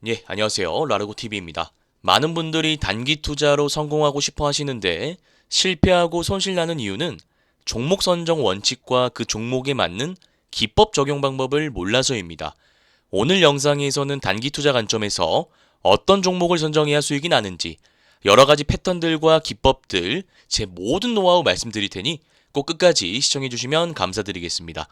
예, 안녕하세요. 라르고TV입니다. 많은 분들이 단기 투자로 성공하고 싶어 하시는데 실패하고 손실나는 이유는 종목 선정 원칙과 그 종목에 맞는 기법 적용 방법을 몰라서입니다. 오늘 영상에서는 단기 투자 관점에서 어떤 종목을 선정해야 수익이 나는지 여러 가지 패턴들과 기법들, 제 모든 노하우 말씀드릴 테니 꼭 끝까지 시청해 주시면 감사드리겠습니다.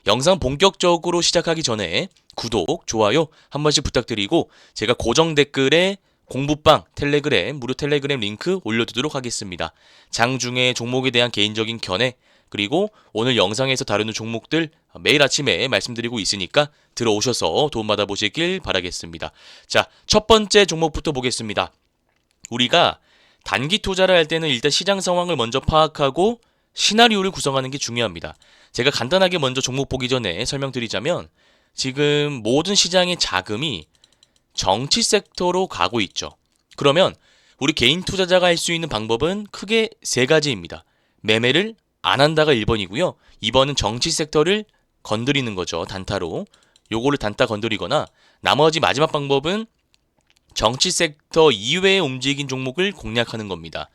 영상 본격적으로 시작하기 전에 구독, 좋아요 한 번씩 부탁드리고 제가 고정 댓글에 공부방 텔레그램, 무료 텔레그램 링크 올려두도록 하겠습니다. 장중에 종목에 대한 개인적인 견해, 그리고 오늘 영상에서 다루는 종목들 매일 아침에 말씀드리고 있으니까 들어오셔서 도움받아 보시길 바라겠습니다. 자, 첫 번째 종목부터 보겠습니다. 우리가 단기 투자를 할 때는 일단 시장 상황을 먼저 파악하고 시나리오를 구성하는 게 중요합니다. 제가 간단하게 먼저 종목 보기 전에 설명드리자면 지금 모든 시장의 자금이 정치 섹터로 가고 있죠. 그러면 우리 개인 투자자가 할 수 있는 방법은 크게 세 가지입니다. 매매를 안 한다가 1번이고요. 2번은 정치 섹터를 건드리는 거죠. 단타로. 요거를 단타 건드리거나 나머지 마지막 방법은 정치 섹터 이외에 움직인 종목을 공략하는 겁니다.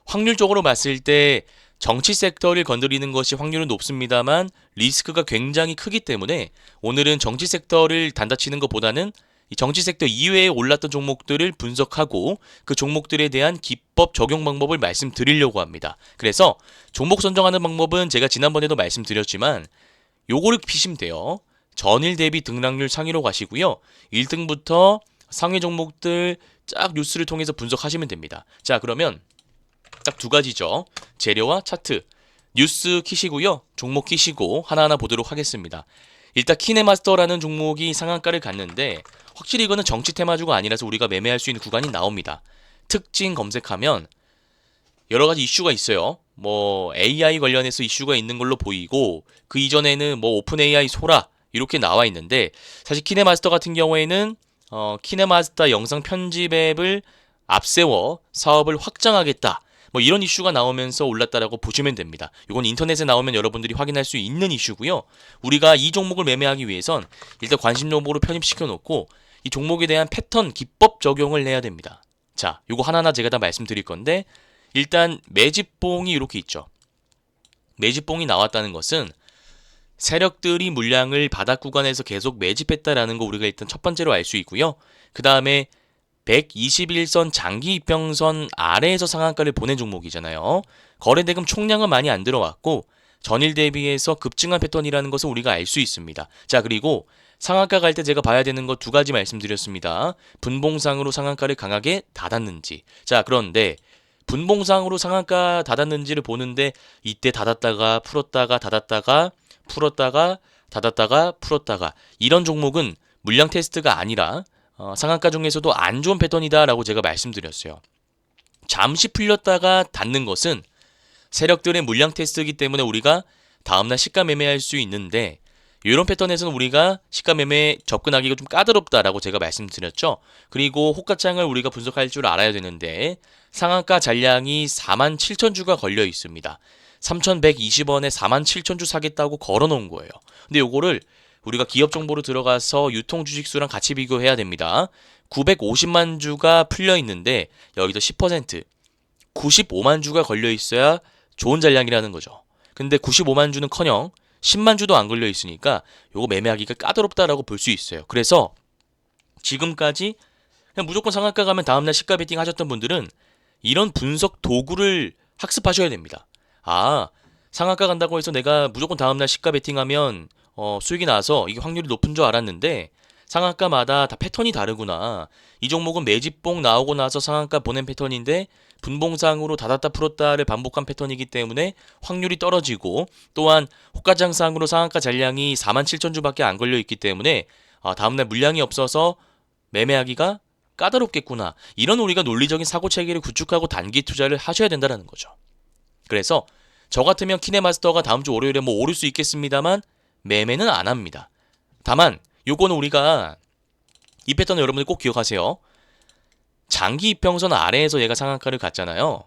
확률적으로 봤을 때 정치 섹터를 건드리는 것이 확률은 높습니다만 리스크가 굉장히 크기 때문에 오늘은 정치 섹터를 단다치는 것보다는 이 정치 섹터 이외에 올랐던 종목들을 분석하고 그 종목들에 대한 기법 적용 방법을 말씀드리려고 합니다. 그래서 종목 선정하는 방법은 제가 지난번에도 말씀드렸지만 요거를 피시면 돼요. 전일 대비 등락률 상위로 가시고요. 1등부터 상위 종목들 쫙 뉴스를 통해서 분석하시면 됩니다. 자, 그러면 딱 두 가지죠. 재료와 차트. 뉴스 키시고요. 종목 키시고 하나하나 보도록 하겠습니다. 일단 키네마스터라는 종목이 상한가를 갔는데 확실히 이거는 정치 테마주가 아니라서 우리가 매매할 수 있는 구간이 나옵니다. 특징 검색하면 여러 가지 이슈가 있어요. 뭐 AI 관련해서 이슈가 있는 걸로 보이고 그 이전에는 뭐 오픈 AI 소라 이렇게 나와 있는데 사실 키네마스터 같은 경우에는 키네마스터 영상 편집 앱을 앞세워 사업을 확장하겠다. 뭐 이런 이슈가 나오면서 올랐다라고 보시면 됩니다. 이건 인터넷에 나오면 여러분들이 확인할 수 있는 이슈고요. 우리가 이 종목을 매매하기 위해선 일단 관심 종목으로 편입시켜 놓고 이 종목에 대한 패턴, 기법 적용을 해야 됩니다. 자, 이거 하나하나 제가 다 말씀드릴 건데 일단 매집봉이 이렇게 있죠. 매집봉이 나왔다는 것은 세력들이 물량을 바닥 구간에서 계속 매집했다라는 거 우리가 일단 첫 번째로 알 수 있고요. 그 다음에 121선 장기 이평선 아래에서 상한가를 보낸 종목이잖아요. 거래대금 총량은 많이 안 들어왔고 전일 대비해서 급증한 패턴이라는 것을 우리가 알 수 있습니다. 자, 그리고 상한가 갈 때 제가 봐야 되는 거 두 가지 말씀드렸습니다. 분봉상으로 상한가를 강하게 닫았는지. 자, 그런데 분봉상으로 상한가 닫았는지를 보는데 이때 닫았다가 풀었다가 닫았다가 풀었다가 닫았다가 풀었다가 이런 종목은 물량 테스트가 아니라 상한가 중에서도 안 좋은 패턴이다라고 제가 말씀드렸어요. 잠시 풀렸다가 닫는 것은 세력들의 물량 테스트이기 때문에 우리가 다음날 시가 매매할 수 있는데 이런 패턴에서는 우리가 시가 매매에 접근하기가 좀 까다롭다라고 제가 말씀드렸죠. 그리고 호가창을 우리가 분석할 줄 알아야 되는데 상한가 잔량이 47,000주가 걸려 있습니다. 3,120원에 47,000주 사겠다고 걸어놓은 거예요. 근데 요거를 우리가 기업 정보로 들어가서 유통 주식수랑 같이 비교해야 됩니다. 950만 주가 풀려 있는데 여기도 10% 95만 주가 걸려 있어야 좋은 잔량이라는 거죠. 근데 95만 주는커녕 10만 주도 안 걸려 있으니까 요거 매매하기가 까다롭다라고 볼 수 있어요. 그래서 지금까지 그냥 무조건 상한가 가면 다음날 시가 베팅 하셨던 분들은 이런 분석 도구를 학습하셔야 됩니다. 아, 상한가 간다고 해서 내가 무조건 다음날 시가 베팅하면 수익이 나서 이게 확률이 높은 줄 알았는데 상한가마다 다 패턴이 다르구나. 이 종목은 매집봉 나오고 나서 상한가 보낸 패턴인데 분봉상으로 닫았다 풀었다를 반복한 패턴이기 때문에 확률이 떨어지고 또한 호가장상으로 상한가 잔량이 47,000주밖에 안 걸려 있기 때문에 다음날 물량이 없어서 매매하기가 까다롭겠구나. 이런 우리가 논리적인 사고체계를 구축하고 단기 투자를 하셔야 된다는 거죠. 그래서 저 같으면 키네마스터가 다음 주 월요일에 뭐 오를 수 있겠습니다만 매매는 안 합니다. 다만 요거는 우리가 이 패턴은 여러분들 꼭 기억하세요. 장기 이평선 아래에서 얘가 상한가를 갔잖아요.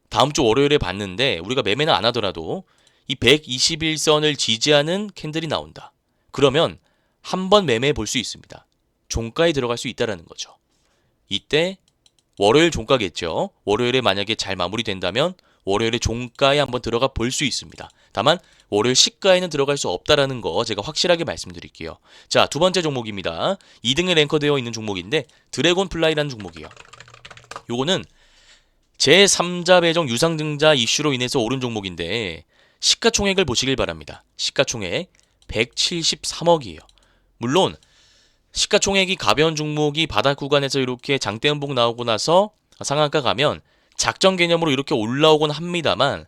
다음 주 월요일에 봤는데 우리가 매매는 안 하더라도 이 121선을 지지하는 캔들이 나온다. 그러면 한번 매매해 볼 수 있습니다. 종가에 들어갈 수 있다라는 거죠. 이때 월요일 종가겠죠. 월요일에 만약에 잘 마무리된다면 월요일에 종가에 한번 들어가 볼 수 있습니다. 다만 월요일 시가에는 들어갈 수 없다라는 거 제가 확실하게 말씀드릴게요. 자, 두 번째 종목입니다. 2등에 랭커되어 있는 종목인데 드래곤 플라이라는 종목이에요. 요거는 제3자 배정 유상증자 이슈로 인해서 오른 종목인데 시가총액을 보시길 바랍니다. 시가총액 173억이에요. 물론 시가총액이 가벼운 종목이 바닥 구간에서 이렇게 장대 음봉 나오고 나서 상한가 가면 작전 개념으로 이렇게 올라오곤 합니다만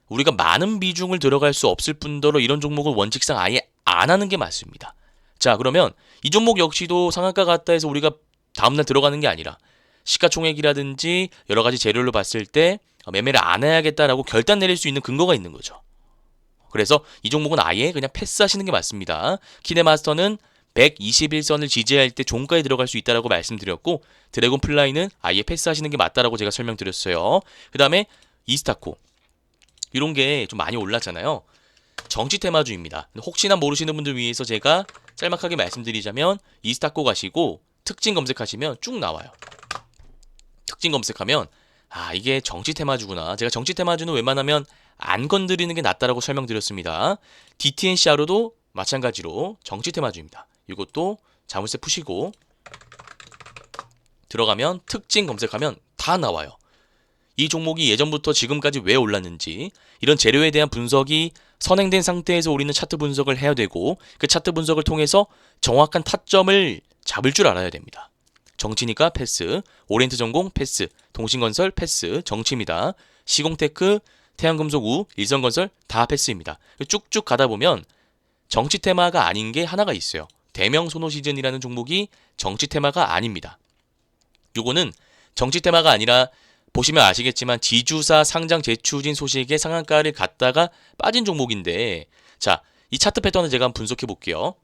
우리가 많은 비중을 들어갈 수 없을 뿐더러 이런 종목을 원칙상 아예 안 하는 게 맞습니다. 자, 그러면 이 종목 역시도 상한가 갔다 해서 우리가 다음날 들어가는 게 아니라 시가총액이라든지 여러 가지 재료를 봤을 때 매매를 안 해야겠다라고 결단 내릴 수 있는 근거가 있는 거죠. 그래서 이 종목은 아예 그냥 패스하시는 게 맞습니다. 키네마스터는 121선을 지지할 때 종가에 들어갈 수 있다라고 말씀드렸고 드래곤 플라이는 아예 패스하시는 게 맞다라고 제가 설명드렸어요. 그 다음에 이스타코 이런 게 좀 많이 올랐잖아요. 정치 테마주입니다. 혹시나 모르시는 분들 위해서 제가 짤막하게 말씀드리자면 이스타코 가시고 특징 검색하시면 쭉 나와요. 특징 검색하면 이게 정치 테마주구나. 제가 정치 테마주는 웬만하면 안 건드리는 게 낫다라고 설명드렸습니다. DTNCR로도 마찬가지로 정치 테마주입니다. 이것도 자물쇠 푸시고 들어가면 특징 검색하면 다 나와요. 이 종목이 예전부터 지금까지 왜 올랐는지 이런 재료에 대한 분석이 선행된 상태에서 우리는 차트 분석을 해야 되고 그 차트 분석을 통해서 정확한 타점을 잡을 줄 알아야 됩니다. 정치니까 패스, 오리엔트전공 패스, 동신건설 패스, 정치입니다. 시공테크, 태양금속우, 일성건설 다 패스입니다. 쭉쭉 가다 보면 정치 테마가 아닌 게 하나가 있어요. 대명소노시즌이라는 종목이 정치 테마가 아닙니다. 요거는 정치 테마가 아니라 보시면 아시겠지만 지주사 상장 재추진 소식에 상한가를 갔다가 빠진 종목인데 자, 이 차트 패턴을 제가 한번 분석해 볼게요.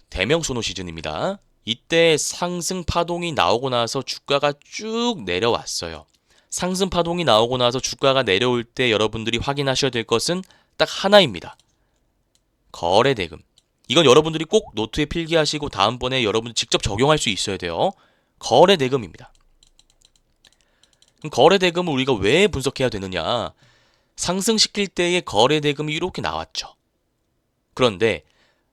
대명소노시즌입니다. 이때 상승 파동이 나오고 나서 주가가 쭉 내려왔어요. 상승 파동이 나오고 나서 주가가 내려올 때 여러분들이 확인하셔야 될 것은 딱 하나입니다. 거래대금. 이건 여러분들이 꼭 노트에 필기하시고 다음번에 여러분들 직접 적용할 수 있어야 돼요. 거래대금입니다. 그럼 거래대금을 우리가 왜 분석해야 되느냐? 상승시킬 때의 거래대금이 이렇게 나왔죠. 그런데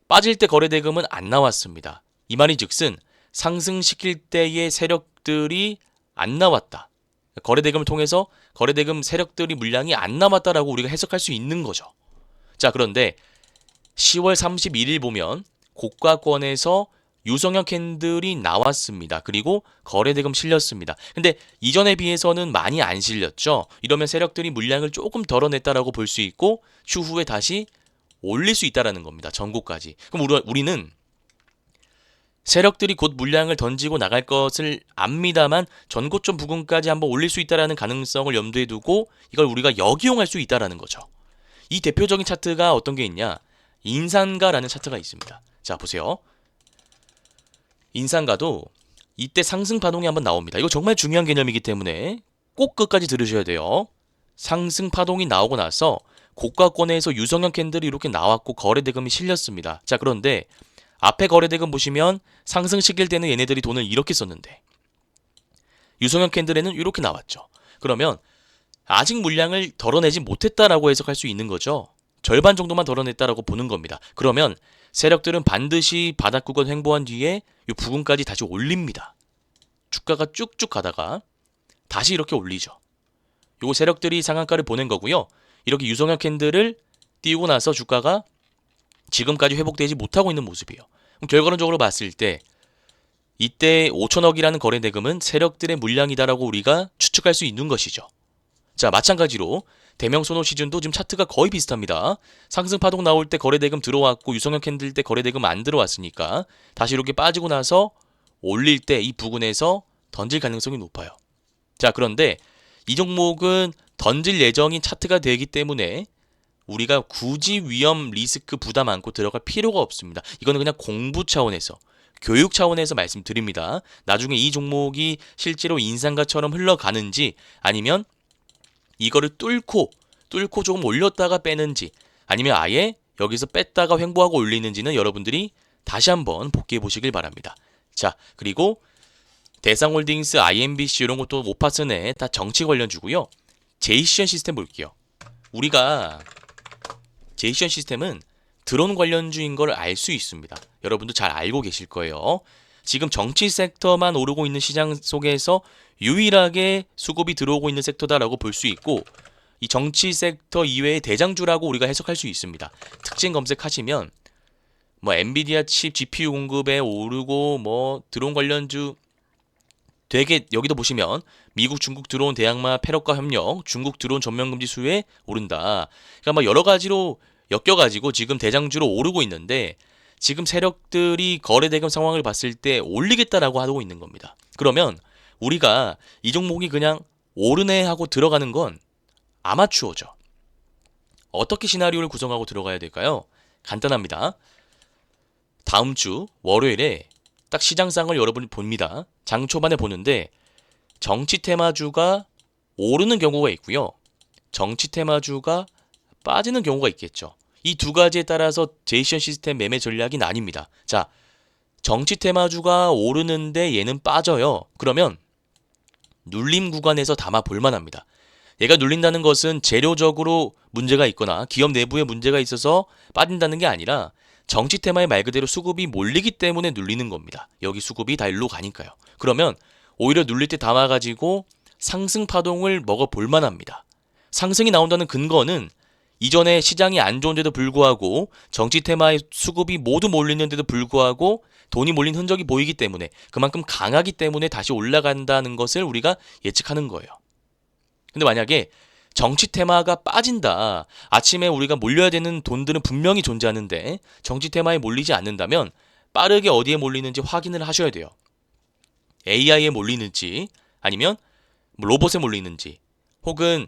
빠질 때 거래대금은 안 나왔습니다. 이 말이 즉슨 상승시킬 때의 세력들이 안 나왔다. 거래대금을 통해서 거래대금 세력들이 물량이 안 남았다라고 우리가 해석할 수 있는 거죠. 자, 그런데 10월 31일 보면 고가권에서 유성형 캔들이 나왔습니다. 그리고 거래대금 실렸습니다. 근데 이전에 비해서는 많이 안 실렸죠. 이러면 세력들이 물량을 조금 덜어냈다라고 볼 수 있고 추후에 다시 올릴 수 있다라는 겁니다. 전고까지. 그럼 우리는 세력들이 곧 물량을 던지고 나갈 것을 압니다만 전고점 부근까지 한번 올릴 수 있다라는 가능성을 염두에 두고 이걸 우리가 역이용할 수 있다라는 거죠. 이 대표적인 차트가 어떤 게 있냐? 인산가라는 차트가 있습니다. 자, 보세요. 인산가도 이때 상승 파동이 한번 나옵니다. 이거 정말 중요한 개념이기 때문에 꼭 끝까지 들으셔야 돼요. 상승 파동이 나오고 나서 고가권에서 유성형 캔들이 이렇게 나왔고 거래대금이 실렸습니다. 자, 그런데 앞에 거래대금 보시면 상승시킬 때는 얘네들이 돈을 이렇게 썼는데 유성형 캔들에는 이렇게 나왔죠. 그러면 아직 물량을 덜어내지 못했다라고 해석할 수 있는 거죠. 절반 정도만 덜어냈다라고 보는 겁니다. 그러면 세력들은 반드시 바닥 구간 횡보한 뒤에 이 부근까지 다시 올립니다. 주가가 쭉쭉 가다가 다시 이렇게 올리죠. 요거 세력들이 상한가를 보낸 거고요. 이렇게 유성형 캔들을 띄우고 나서 주가가 지금까지 회복되지 못하고 있는 모습이에요. 그럼 결과론적으로 봤을 때 이때 5천억이라는 거래대금은 세력들의 물량이다라고 우리가 추측할 수 있는 것이죠. 자, 마찬가지로 대명소노 시즌도 지금 차트가 거의 비슷합니다. 상승 파동 나올 때 거래대금 들어왔고 유성형 캔들 때 거래대금 안 들어왔으니까 다시 이렇게 빠지고 나서 올릴 때 이 부근에서 던질 가능성이 높아요. 자, 그런데 이 종목은 던질 예정인 차트가 되기 때문에 우리가 굳이 위험 리스크 부담 안고 들어갈 필요가 없습니다. 이거는 그냥 공부 차원에서 교육 차원에서 말씀드립니다. 나중에 이 종목이 실제로 인상가처럼 흘러가는지 아니면 이거를 뚫고 조금 올렸다가 빼는지 아니면 아예 여기서 뺐다가 횡보하고 올리는지는 여러분들이 다시 한번 복귀해 보시길 바랍니다. 자, 그리고 대상홀딩스, IMBC 이런 것도 오파슨에 다 정치 관련주고요. 제이션 시스템 볼게요. 우리가 제이션 시스템은 드론 관련주인 걸 알 수 있습니다. 여러분도 잘 알고 계실 거예요. 지금 정치 섹터만 오르고 있는 시장 속에서 유일하게 수급이 들어오고 있는 섹터다라고 볼 수 있고, 이 정치 섹터 이외의 대장주라고 우리가 해석할 수 있습니다. 특징 검색하시면 뭐 엔비디아 칩 GPU 공급에 오르고 뭐 드론 관련주 되게, 여기도 보시면 미국, 중국 드론 대항마 패력과 협력, 중국 드론 전면 금지 수요에 오른다. 그러니까 막 여러 가지로 엮여가지고 지금 대장주로 오르고 있는데, 지금 세력들이 거래 대금 상황을 봤을 때 올리겠다라고 하고 있는 겁니다. 그러면 우리가 이 종목이 그냥 오르네 하고 들어가는 건 아마추어죠. 어떻게 시나리오를 구성하고 들어가야 될까요? 간단합니다. 다음 주 월요일에 딱 시장상을 여러분이 봅니다. 장 초반에 보는데 정치 테마주가 오르는 경우가 있고요. 정치 테마주가 빠지는 경우가 있겠죠. 이 두 가지에 따라서 제이션 시스템 매매 전략이 나뉩니다. 자, 정치 테마주가 오르는데 얘는 빠져요. 그러면 눌림 구간에서 담아 볼 만합니다. 얘가 눌린다는 것은 재료적으로 문제가 있거나 기업 내부에 문제가 있어서 빠진다는 게 아니라 정치 테마에 말 그대로 수급이 몰리기 때문에 눌리는 겁니다. 여기 수급이 다 일로 가니까요. 그러면 오히려 눌릴 때 담아가지고 상승 파동을 먹어 볼 만합니다. 상승이 나온다는 근거는 이전에 시장이 안 좋은데도 불구하고 정치 테마의 수급이 모두 몰리는데도 불구하고 돈이 몰린 흔적이 보이기 때문에, 그만큼 강하기 때문에 다시 올라간다는 것을 우리가 예측하는 거예요. 근데 만약에 정치 테마가 빠진다, 아침에 우리가 몰려야 되는 돈들은 분명히 존재하는데 정치 테마에 몰리지 않는다면 빠르게 어디에 몰리는지 확인을 하셔야 돼요. AI에 몰리는지, 아니면 로봇에 몰리는지, 혹은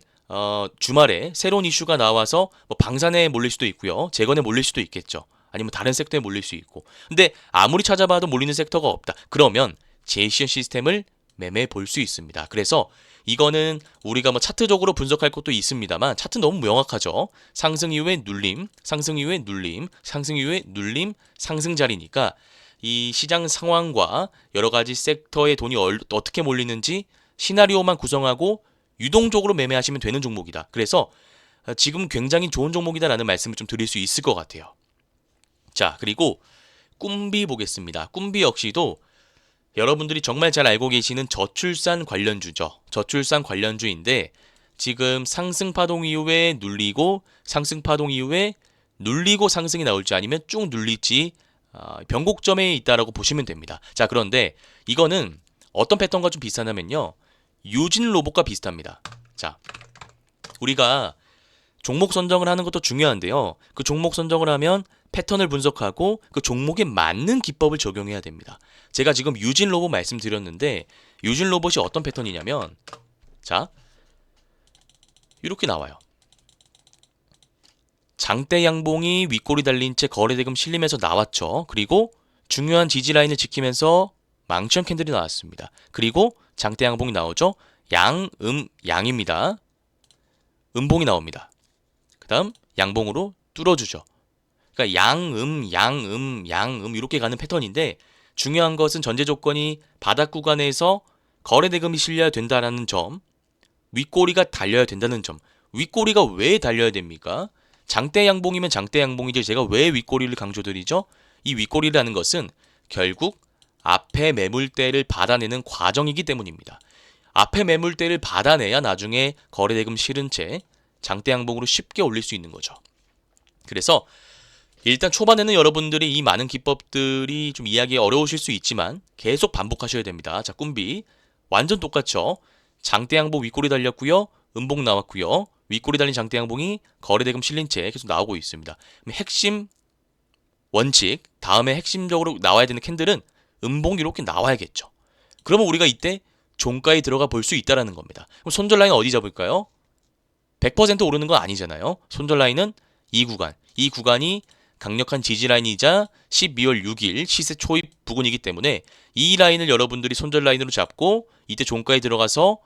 주말에 새로운 이슈가 나와서 뭐 방산에 몰릴 수도 있고요. 재건에 몰릴 수도 있겠죠. 아니면 다른 섹터에 몰릴 수 있고. 근데 아무리 찾아봐도 몰리는 섹터가 없다. 그러면 제이션 시스템을 매매해 볼 수 있습니다. 그래서 이거는 우리가 뭐 차트적으로 분석할 것도 있습니다만, 차트 너무 명확하죠. 상승 이후에 눌림, 상승 이후에 눌림, 상승 이후에 눌림, 상승 자리니까 이 시장 상황과 여러 가지 섹터에 돈이 어떻게 몰리는지 시나리오만 구성하고 유동적으로 매매하시면 되는 종목이다. 그래서 지금 굉장히 좋은 종목이다라는 말씀을 좀 드릴 수 있을 것 같아요. 자, 그리고 꿈비 보겠습니다. 꿈비 역시도 여러분들이 정말 잘 알고 계시는 저출산 관련주죠. 저출산 관련주인데 지금 상승 파동 이후에 눌리고, 상승 파동 이후에 눌리고 상승이 나올지 아니면 쭉 눌릴지 변곡점에 있다라고 보시면 됩니다. 자, 그런데 이거는 어떤 패턴과 좀 비슷하냐면요, 유진 로봇과 비슷합니다. 자, 우리가 종목 선정을 하는 것도 중요한데요, 그 종목 선정을 하면 패턴을 분석하고 그 종목에 맞는 기법을 적용해야 됩니다. 제가 지금 유진 로봇 말씀드렸는데, 유진 로봇이 어떤 패턴이냐면, 자, 이렇게 나와요. 장대 양봉이 윗꼬리 달린 채 거래대금 실리면서 나왔죠. 그리고 중요한 지지 라인을 지키면서 망치형 캔들이 나왔습니다. 그리고 장대 양봉이 나오죠. 양입니다. 음봉이 나옵니다. 그 다음 양봉으로 뚫어주죠. 그러니까 양음 이렇게 가는 패턴인데, 중요한 것은 전제 조건이 바닥 구간에서 거래대금이 실려야 된다는 점, 윗꼬리가 달려야 된다는 점. 윗꼬리가 왜 달려야 됩니까? 장대 양봉이면 장대 양봉이지 제가 왜 윗꼬리를 강조드리죠? 이 윗꼬리라는 것은 결국 앞에 매물대를 받아내는 과정이기 때문입니다. 앞에 매물대를 받아내야 나중에 거래대금 실은 채 장대 양봉으로 쉽게 올릴 수 있는 거죠. 그래서 일단 초반에는 여러분들이 이 많은 기법들이 좀 이해하기 어려우실 수 있지만 계속 반복하셔야 됩니다. 자, 꿈비 완전 똑같죠. 장대 양봉 윗꼬리 달렸고요. 음봉 나왔고요. 윗꼬리 달린 장대 양봉이 거래대금 실린 채 계속 나오고 있습니다. 핵심 원칙, 다음에 핵심적으로 나와야 되는 캔들은 음봉이 이렇게 나와야겠죠. 그러면 우리가 이때 종가에 들어가 볼 수 있다는 겁니다. 그럼 손절 라인 어디 잡을까요? 100% 오르는 건 아니잖아요. 손절 라인은 이 구간이 강력한 지지 라인이자 12월 6일 시세 초입 부근이기 때문에 이 라인을 여러분들이 손절 라인으로 잡고 이때 종가에 들어가서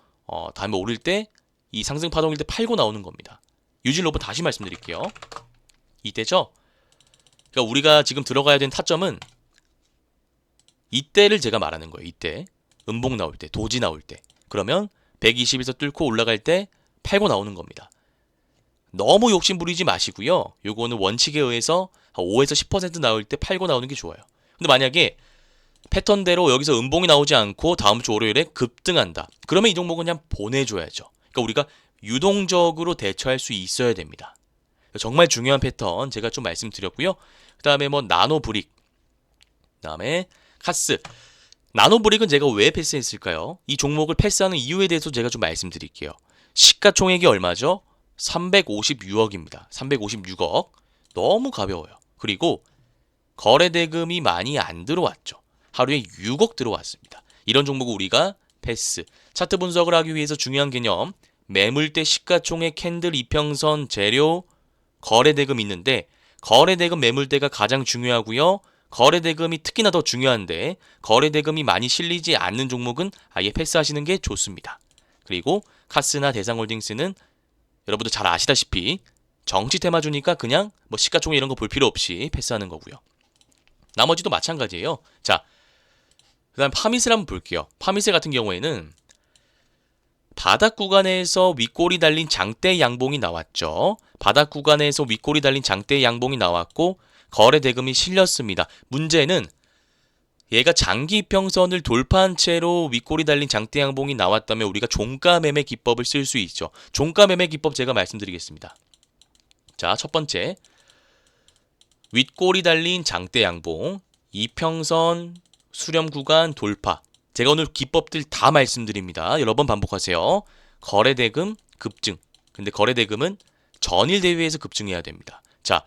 다음에 오를 때 이 상승 파동일 때 팔고 나오는 겁니다. 유진 로봇 다시 말씀드릴게요. 이때죠. 그러니까 우리가 지금 들어가야 되는 타점은 이때를 제가 말하는 거예요. 이때. 음봉 나올 때, 도지 나올 때. 그러면 120에서 뚫고 올라갈 때 팔고 나오는 겁니다. 너무 욕심 부리지 마시고요. 요거는 원칙에 의해서 5에서 10% 나올 때 팔고 나오는 게 좋아요. 근데 만약에 패턴대로 여기서 음봉이 나오지 않고 다음 주 월요일에 급등한다. 그러면 이 종목은 그냥 보내줘야죠. 그러니까 우리가 유동적으로 대처할 수 있어야 됩니다. 정말 중요한 패턴 제가 좀 말씀드렸고요. 그 다음에 뭐 나노브릭, 그 다음에 카스. 나노브릭은 제가 왜 패스했을까요? 이 종목을 패스하는 이유에 대해서 제가 좀 말씀드릴게요. 시가총액이 얼마죠? 356억입니다. 356억. 너무 가벼워요. 그리고 거래대금이 많이 안 들어왔죠. 하루에 6억 들어왔습니다. 이런 종목을 우리가 패스. 차트 분석을 하기 위해서 중요한 개념. 매물대, 시가총액, 캔들, 이평선, 재료, 거래대금 있는데 거래대금, 매물대가 가장 중요하고요. 거래대금이 특히나 더 중요한데 거래대금이 많이 실리지 않는 종목은 아예 패스하시는 게 좋습니다. 그리고 카스나 대상홀딩스는 여러분들 잘 아시다시피 정치 테마주니까 그냥 뭐 시가총액 이런 거 볼 필요 없이 패스하는 거고요. 나머지도 마찬가지예요. 자, 그다음 파미세를 한번 볼게요. 파미세 같은 경우에는 바닥 구간에서 윗골이 달린 장대 양봉이 나왔죠. 바닥 구간에서 윗골이 달린 장대 양봉이 나왔고 거래 대금이 실렸습니다. 문제는 얘가 장기 이평선을 돌파한 채로 윗골이 달린 장대 양봉이 나왔다면 우리가 종가 매매 기법을 쓸 수 있죠. 종가 매매 기법 제가 말씀드리겠습니다. 자, 첫 번째. 윗골이 달린 장대 양봉, 이평선, 수렴 구간 돌파. 제가 오늘 기법들 다 말씀드립니다. 여러 번 반복하세요. 거래대금 급증. 근데 거래대금은 전일 대비해서 급증해야 됩니다. 자,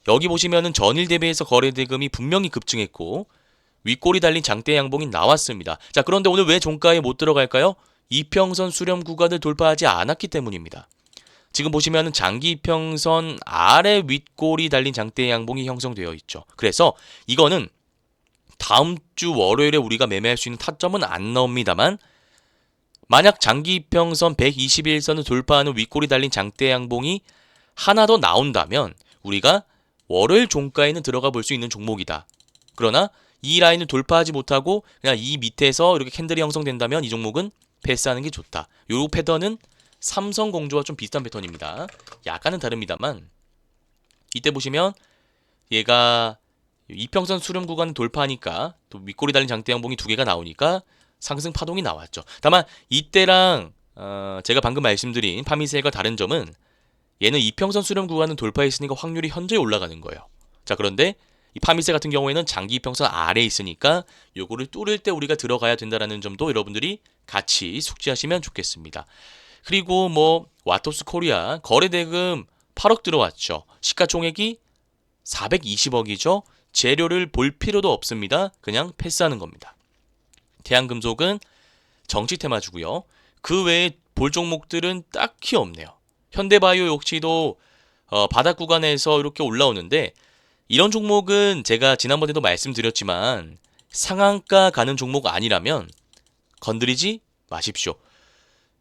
여기 보시면은 전일 대비해서 거래대금이 분명히 급증했고 윗골이 달린 장대 양봉이 나왔습니다. 자, 그런데 오늘 왜 종가에 못 들어갈까요? 이평선 수렴 구간을 돌파하지 않았기 때문입니다. 지금 보시면은 장기 이평선 아래 윗골이 달린 장대 양봉이 형성되어 있죠. 그래서 이거는 다음 주 월요일에 우리가 매매할 수 있는 타점은 안 나옵니다만 만약 장기 이평선 121선을 돌파하는 윗골이 달린 장대 양봉이 하나 더 나온다면 우리가 월요일 종가에는 들어가 볼 수 있는 종목이다. 그러나 이 라인을 돌파하지 못하고 그냥 이 밑에서 이렇게 캔들이 형성된다면 이 종목은 패스하는 게 좋다. 요 패턴은 삼성공조와 좀 비슷한 패턴입니다. 약간은 다릅니다만 이때 보시면 얘가 이평선 수렴 구간 돌파하니까 또 윗골이 달린 장대 양봉이 두 개가 나오니까 상승 파동이 나왔죠. 다만 이때랑 제가 방금 말씀드린 파미셀과 다른 점은 얘는 이평선 수렴 구간은 돌파했으니까 확률이 현저히 올라가는 거예요. 자, 그런데 이 파미세 같은 경우에는 장기 이평선 아래에 있으니까 요거를 뚫을 때 우리가 들어가야 된다는 점도 여러분들이 같이 숙지하시면 좋겠습니다. 그리고 뭐 와토스 코리아 거래대금 8억 들어왔죠. 시가총액이 420억이죠. 재료를 볼 필요도 없습니다. 그냥 패스하는 겁니다. 대한금속은 정치 테마주고요. 그 외에 볼 종목들은 딱히 없네요. 현대바이오 역시도 바닥 구간에서 이렇게 올라오는데 이런 종목은 제가 지난번에도 말씀드렸지만 상한가 가는 종목 아니라면 건드리지 마십시오.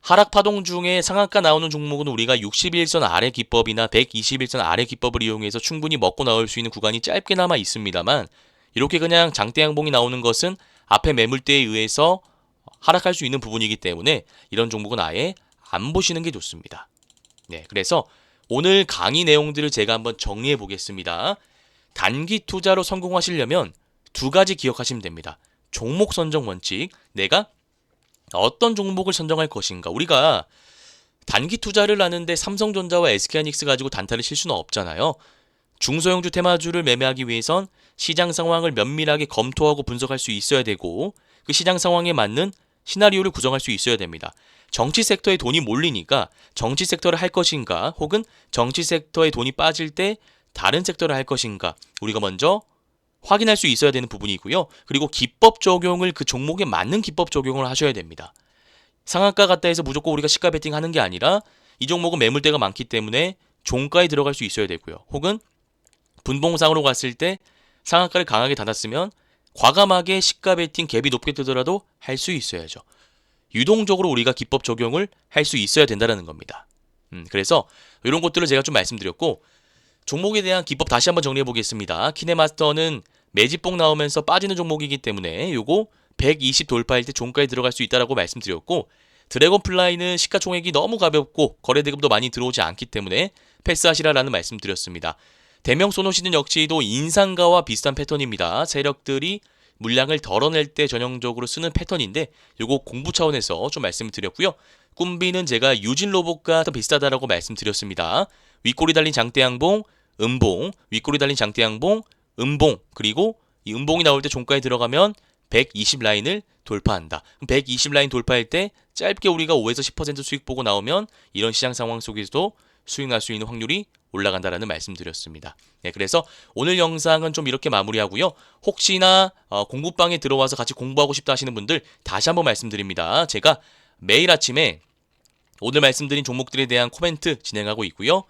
하락 파동 중에 상한가 나오는 종목은 우리가 61선 아래 기법이나 121선 아래 기법을 이용해서 충분히 먹고 나올 수 있는 구간이 짧게나마 있습니다만 이렇게 그냥 장대 양봉이 나오는 것은 앞에 매물대에 의해서 하락할 수 있는 부분이기 때문에 이런 종목은 아예 안 보시는 게 좋습니다. 네, 그래서 오늘 강의 내용들을 제가 한번 정리해 보겠습니다. 단기 투자로 성공하시려면 두 가지 기억하시면 됩니다. 종목 선정 원칙, 내가 어떤 종목을 선정할 것인가. 우리가 단기 투자를 하는데 삼성전자와 SK하이닉스 가지고 단타를 칠 수는 없잖아요. 중소형주 테마주를 매매하기 위해선 시장 상황을 면밀하게 검토하고 분석할 수 있어야 되고 그 시장 상황에 맞는 시나리오를 구성할 수 있어야 됩니다. 정치 섹터에 돈이 몰리니까 정치 섹터를 할 것인가 혹은 정치 섹터에 돈이 빠질 때 다른 섹터를 할 것인가 우리가 먼저 확인할 수 있어야 되는 부분이고요. 그리고 기법 적용을 그 종목에 맞는 기법 적용을 하셔야 됩니다. 상한가 갔다 해서 무조건 우리가 시가 베팅하는 게 아니라 이 종목은 매물대가 많기 때문에 종가에 들어갈 수 있어야 되고요. 혹은 분봉상으로 갔을 때 상한가를 강하게 닫았으면 과감하게 시가 베팅 갭이 높게 뜨더라도 할 수 있어야죠. 유동적으로 우리가 기법 적용을 할 수 있어야 된다는 겁니다. 그래서 이런 것들을 제가 좀 말씀드렸고 종목에 대한 기법 다시 한번 정리해 보겠습니다. 키네마스터는 매집봉 나오면서 빠지는 종목이기 때문에 요거 120 돌파할 때 종가에 들어갈 수 있다라고 말씀드렸고, 드래곤플라이는 시가총액이 너무 가볍고 거래대금도 많이 들어오지 않기 때문에 패스하시라라는 말씀드렸습니다. 대명 소노시는 역시도 인상가와 비슷한 패턴입니다. 세력들이 물량을 덜어낼 때 전형적으로 쓰는 패턴인데 요거 공부 차원에서 좀 말씀을 드렸고요. 꿈비는 제가 유진 로봇과 더 비슷하다라고 말씀드렸습니다. 윗꼬리 달린 장대양봉, 음봉, 윗꼬리 달린 장대양봉, 음봉, 그리고 이 음봉이 나올 때 종가에 들어가면 120 라인을 돌파한다. 120 라인 돌파할 때 짧게 우리가 5에서 10% 수익 보고 나오면 이런 시장 상황 속에서도 수익 날 수 있는 확률이 올라간다라는 말씀드렸습니다. 네, 그래서 오늘 영상은 좀 이렇게 마무리하고요. 혹시나 공부방에 들어와서 같이 공부하고 싶다 하시는 분들 다시 한번 말씀드립니다. 제가 매일 아침에 오늘 말씀드린 종목들에 대한 코멘트 진행하고 있고요.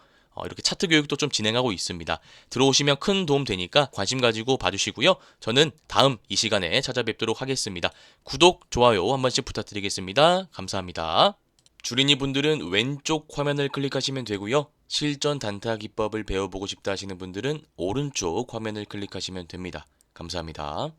이렇게 차트 교육도 좀 진행하고 있습니다. 들어오시면 큰 도움 되니까 관심 가지고 봐주시고요. 저는 다음 이 시간에 찾아뵙도록 하겠습니다. 구독, 좋아요 한 번씩 부탁드리겠습니다. 감사합니다. 주린이 분들은 왼쪽 화면을 클릭하시면 되고요. 실전 단타 기법을 배워보고 싶다 하시는 분들은 오른쪽 화면을 클릭하시면 됩니다. 감사합니다.